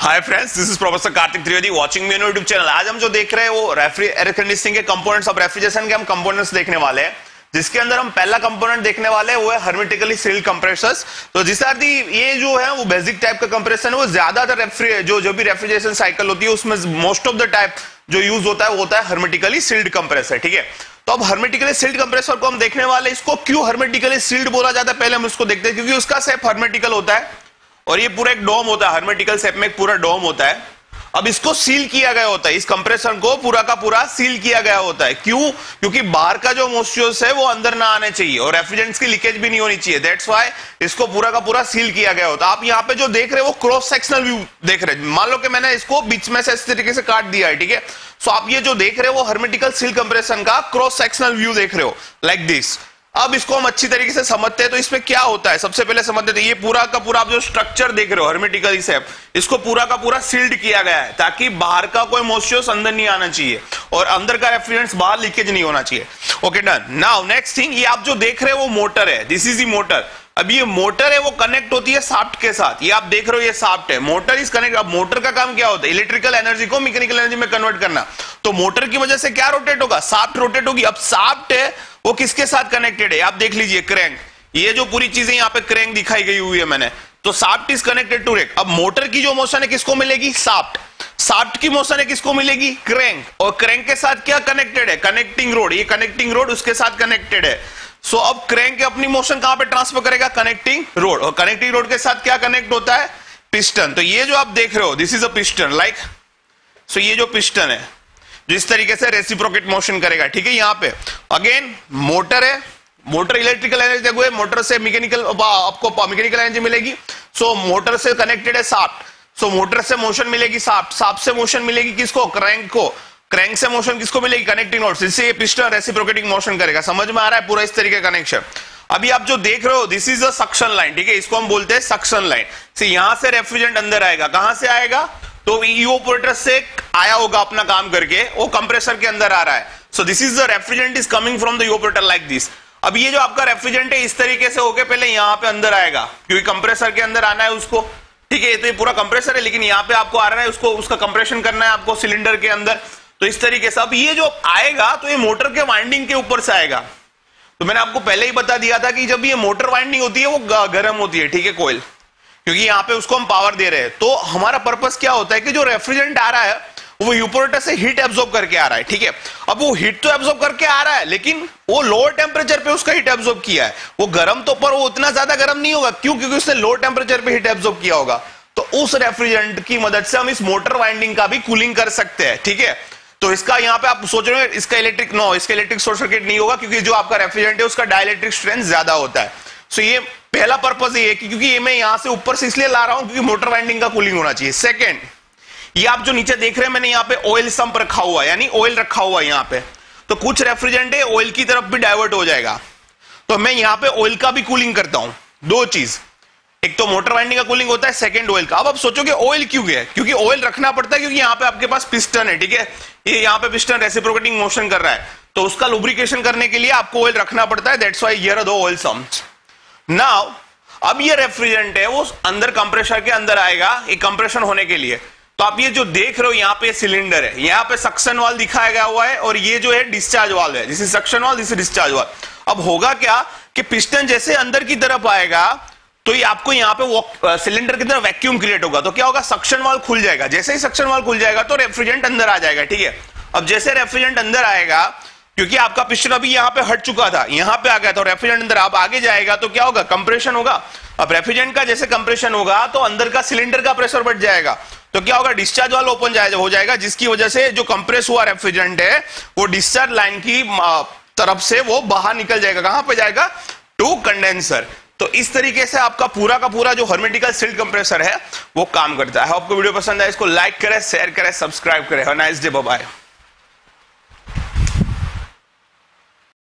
Hi friends, this is professor Kartik Trivedi watching me on YouTube channel. आज हम जो देख रहे हैं वो एयर कंडीशनिंग के कंपोनेंट्स ऑफ रेफ्रिजरेशन के हम कंपोनेंट्स देखने वाले हैं, जिसके अंदर हम पहला कंपोनेंट देखने वाले हैं वो है हर्मेटिकली सील्ड कंप्रेसर्स। तो जिस ये जो है वो बेसिक टाइप का कंप्रेसर है, वो ज्यादातर जो भी रेफ्रिजरेशन साइकिल होती है उसमें मोस्ट ऑफ द टाइप जो यूज होता है वो होता है हर्मेटिकली सील्ड कंप्रेसर। ठीक है, तो अब हर्मेटिकली सील्ड कंप्रेसर को हम देखने वाले, इसको क्यों हर्मेटिकली सील्ड बोला जाता है पहले हम इसको देखते हैं। क्योंकि उसका शेप हर्मेटिकल होता है और ये पूरा एक डोम होता है, हर्मेटिकल शेप में एक पूरा डोम होता है। अब इसको सील किया गया होता है, इस कंप्रेसर को पूरा का पूरा सील किया गया होता है। क्यों? क्योंकि बाहर का जो मॉइस्चर्स है वो अंदर ना आने चाहिए और रेफ्रिजरेंट्स की लीकेज भी नहीं होनी चाहिए। दैट्स व्हाई इसको पूरा का पूरा सील किया गया होता है। आप यहाँ पे जो देख रहे हैं वो क्रॉस सेक्शनल व्यू देख रहे हैं। मान लो कि मैंने इसको बीच में से इस तरीके से काट दिया है, ठीक है। सो आप ये जो देख रहे हो वो हर्मेटिकल सील कंप्रेशन का क्रॉस सेक्शनल व्यू देख रहे हो, लाइक दिस। अब इसको हम अच्छी तरीके से समझते हैं तो इसमें क्या होता है सबसे पहले समझते हैं। ये पूरा का पूरा आप जो स्ट्रक्चर देख रहे हो हर्मेटिकली शेप, इसको पूरा का पूरा सील्ड किया गया है ताकि बाहर का कोई मॉइस्चर अंदर नहीं आना चाहिए और अंदर का रेफ्रिजरेंट्स बाहर लीकेज नहीं होना चाहिए। Okay done. Now next thing, ये आप जो देख रहे हो वो मोटर है, दिस इज दी मोटर। अब ये मोटर है वो कनेक्ट होती है शाफ्ट के साथ। ये आप देख रहे हो ये शाफ्ट है, मोटर इज कनेक्ट। अब मोटर का काम क्या होता है? इलेक्ट्रिकल एनर्जी को मैकेनिकल एनर्जी में कन्वर्ट करना। तो मोटर की वजह से क्या रोटेट होगा? शाफ्ट रोटेट होगी। अब शाफ्ट है वो किसके साथ कनेक्टेड है? आप देख लीजिए क्रैंक, ये जो पूरी चीजें यहाँ पे क्रैंक दिखाई गई हुई है मैंने, तो shaft is connected to rack. अब मोटर की जो मोशन है किसको मिलेगी? शाफ्ट। शाफ्ट की मोशन है किसको मिलेगी? क्रैंक। और क्रैंक के साथ क्या कनेक्टेड है? Connecting road. ये कनेक्टिंग रोड उसके साथ कनेक्टेड है। सो अब क्रैंक अपनी मोशन कहां पे ट्रांसफर करेगा? Connecting road. और कनेक्टिंग रोड के साथ क्या कनेक्ट होता है? पिस्टन। तो ये जो आप देख रहे हो this is a piston, like so ये जो पिस्टन है जिस तरीके से रेसिप्रोकेट मोशन करेगा, ठीक है। यहां पे अगेन मोटर है, मोटर इलेक्ट्रिकल एनर्जी हुए, मोटर से मैकेनिकल आपको मैकेनिकल एनर्जी मिलेगी। सो मोटर से कनेक्टेड है शाफ्ट, सो मोटर से मोशन मिलेगी शाफ्ट, शाफ्ट से मोशन मिलेगी किसको? क्रैंक को। क्रैंक से मोशन किसको मिलेगी? Connecting road. इससे ये पिस्टन रेसिप्रोकेटिंग मोशन करेगा। समझ में आ रहा है पूरा इस तरीके का कनेक्शन? अभी आप जो देख रहे हो this is a suction line, ठीक है। इसको हम बोलते हैं सक्शन लाइन। से यहां से रेफ्रिजरेंट अंदर आएगा। कहां से आएगा? तो इवोपोरेटर से आया होगा अपना काम करके, वो कंप्रेसर के अंदर आ रहा है। So this is the refrigerant is coming from the evaporator like this. अब ये जो आपका रेफ्रिजरेंट है इस तरीके से होके पहले यहां पे अंदर आएगा, क्योंकि कंप्रेसर के अंदर आना है उसको, ठीक है। तो ये पूरा कंप्रेसर है लेकिन यहां पे आपको आ रहा है उसको, उसका कंप्रेशन करना है आपको सिलेंडर के अंदर। तो इस तरीके से अब ये जो आएगा तो ये मोटर के वाइंडिंग के ऊपर से आएगा। तो मैंने आपको पहले ही बता दिया था कि जब ये मोटर वाइंडिंग होती है वो गर्म होती है, ठीक है, कोयल, क्योंकि यहां पे उसको हम पावर दे रहे हैं। तो हमारा पर्पस क्या होता है कि जो रेफ्रिजरेंट आ रहा है वो इवोपोरेटर से हीट एब्जॉर्ब करके आ रहा है, ठीक है। अब वो हीट तो एब्जॉर्ब करके आ रहा है लेकिन वो लोअर टेम्परेचर पे उसका हीट एब्जॉर्ब किया है। वो गर्म तो पर वो उतना ज्यादा गर्म नहीं होगा, क्यों? क्योंकि उसने लो टेम्परेचर पे हीट एब्जॉर्ब किया होगा। तो उस रेफ्रिजरेंट की मदद से हम इस मोटर वाइंडिंग का भी कूलिंग कर सकते हैं, ठीक है। तो इसका यहाँ पे आप सोच रहे हो इसका इलेक्ट्रिक शॉर्ट सर्किट नहीं होगा, क्योंकि जो आपका रेफ्रिजरेंट है उसका डाइलेक्ट्रिक स्ट्रेंथ ज्यादा होता है। सो ये पहला पर्पस ये है कि क्योंकि ये मैं यहां से ऊपर से इसलिए ला रहा हूं क्योंकि मोटर वाइंडिंग का कूलिंग होना चाहिए। सेकंड, ये आप जो नीचे देख रहे हैं मैंने यहाँ पे ऑयल संप रखा हुआ है, यानी ऑयल रखा हुआ है यहाँ पे। तो कुछ रेफ्रिजरेंट है ऑयल की तरफ भी डाइवर्ट हो जाएगा, तो मैं यहाँ पे ऑयल का भी कूलिंग करता हूं। दो चीज, एक तो मोटर वाइंडिंग का कूलिंग होता है, सेकंड ऑयल का। अब आप सोचोगे ऑयल क्यों है? क्योंकि ऑयल रखना पड़ता है क्योंकि यहाँ पे आपके पास पिस्टन है, ठीक है। ये यहाँ पे पिस्टन रेसिप्रोकेटिंग मोशन कर रहा है, तो उसका लुब्रिकेशन करने के लिए आपको ऑयल रखना पड़ता है। That's why here are the oil sumps. Now अब ये रेफ्रिजरेंट है वो अंदर कंप्रेसर के अंदर आएगा एक कंप्रेशन होने के लिए। तो आप ये जो देख रहे हो यहाँ पे सिलेंडर है, यहाँ पे सक्शन वाल्व दिखाया गया हुआ है और ये जो है डिस्चार्ज वाल्व है, जिसे सक्शन वाल्व जिसे डिस्चार्ज वाल्व। अब होगा क्या कि पिस्टन जैसे अंदर की तरफ आएगा तो ये आपको यहाँ पे सिलेंडर की तरफ वैक्यूम क्रिएट होगा। तो क्या होगा? सक्शन वाल्व खुल जाएगा। जैसे ही सक्शन वाल्व खुल जाएगा तो रेफ्रिजरेंट अंदर आ जाएगा, ठीक है। अब जैसे रेफ्रिजरेंट अंदर आएगा, क्योंकि आपका पिस्टन अभी यहाँ पे हट चुका था, यहाँ पे आ गया, तो रेफ्रिजरेंट अंदर अब आगे जाएगा तो क्या होगा? कंप्रेशन होगा। अब रेफ्रिजरेंट का जैसे कंप्रेशन होगा तो अंदर का सिलेंडर का प्रेशर बढ़ जाएगा, तो क्या होगा? डिस्चार्ज वाल्व ओपन हो जाएगा, जिसकी वजह से जो कंप्रेस हुआ रेफ्रिजरेंट है वो डिस्चार्ज लाइन की तरफ से वो बाहर निकल जाएगा। कहां पे जाएगा? To condenser. तो इस तरीके से आपका पूरा का पूरा जो हर्मेटिकल सील्ड कंप्रेसर है वो काम करता है। आपको वीडियो पसंद है, इसको लाइक करें, शेयर करें, सब्सक्राइब करें। Have a nice day, bye bye.